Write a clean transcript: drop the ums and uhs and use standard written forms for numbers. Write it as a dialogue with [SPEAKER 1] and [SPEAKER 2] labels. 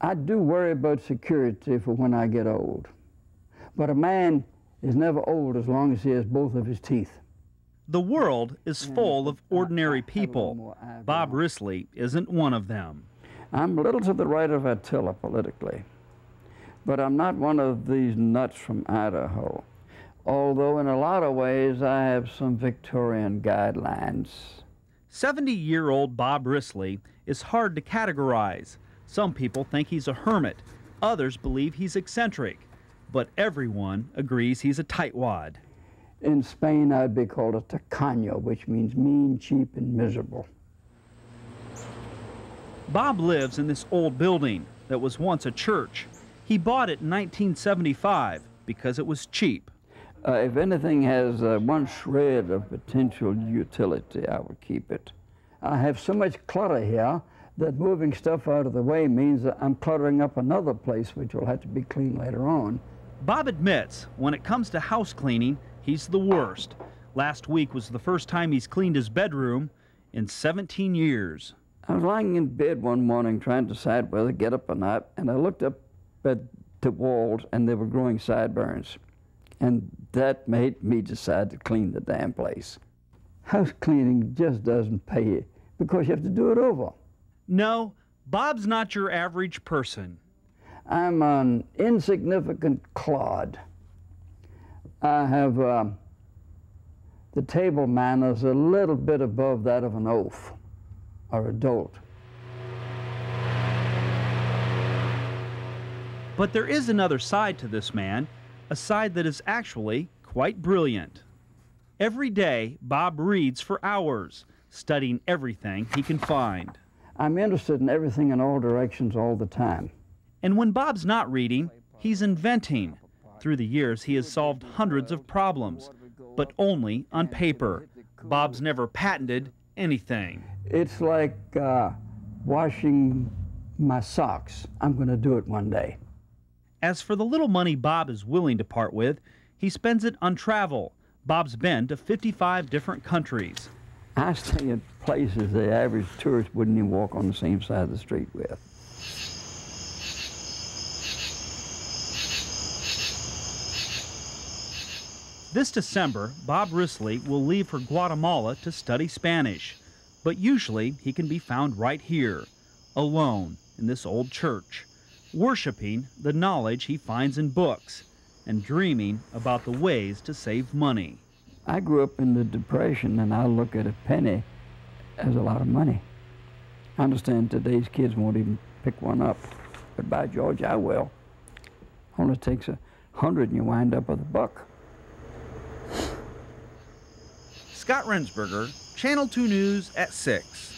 [SPEAKER 1] I do worry about security for when I get old. But a man is never old as long as he has both of his teeth.
[SPEAKER 2] The world is full of ordinary people. Bob Wrisley isn't one of them.
[SPEAKER 1] I'm a little to the right of Attila politically, but I'm not one of these nuts from Idaho. Although in a lot of ways I have some Victorian guidelines.
[SPEAKER 2] 70-year-old Bob Wrisley is hard to categorize. Some people think he's a hermit. Others believe he's eccentric. But everyone agrees he's a tightwad.
[SPEAKER 1] In Spain, I'd be called a tacaño, which means mean, cheap, and miserable.
[SPEAKER 2] Bob lives in this old building that was once a church. He bought it in 1975 because it was cheap.
[SPEAKER 1] If anything has one shred of potential utility, I would keep it. I have so much clutter here that moving stuff out of the way means that I'm cluttering up another place which will have to be cleaned later on.
[SPEAKER 2] Bob admits when it comes to house cleaning, he's the worst. Last week was the first time he's cleaned his bedroom in 17 years.
[SPEAKER 1] I was lying in bed one morning trying to decide whether to get up or not, and I looked up at the walls and they were growing sideburns. And that made me decide to clean the damn place. House cleaning just doesn't pay you because you have to do it over.
[SPEAKER 2] No, Bob's not your average person.
[SPEAKER 1] I'm an insignificant clod. I have the table manners a little bit above that of an oaf or adult.
[SPEAKER 2] But there is another side to this man, a side that is actually quite brilliant. Every day, Bob reads for hours, studying everything he can find.
[SPEAKER 1] I'm interested in everything in all directions all the time.
[SPEAKER 2] And when Bob's not reading, he's inventing. Through the years, he has solved hundreds of problems, but only on paper. Bob's never patented anything.
[SPEAKER 1] It's like washing my socks. I'm going to do it one day.
[SPEAKER 2] As for the little money Bob is willing to part with, he spends it on travel. Bob's been to 55 different countries.
[SPEAKER 1] I stay in places the average tourist wouldn't even walk on the same side of the street with.
[SPEAKER 2] This December, Bob Wrisley will leave for Guatemala to study Spanish. But usually he can be found right here, alone in this old church, worshiping the knowledge he finds in books and dreaming about the ways to save money.
[SPEAKER 1] I grew up in the Depression, and I look at a penny as a lot of money. I understand today's kids won't even pick one up, but by George, I will. Only takes 100 and you wind up with $1.
[SPEAKER 2] Scott Rensberger, Channel 2 News at 6.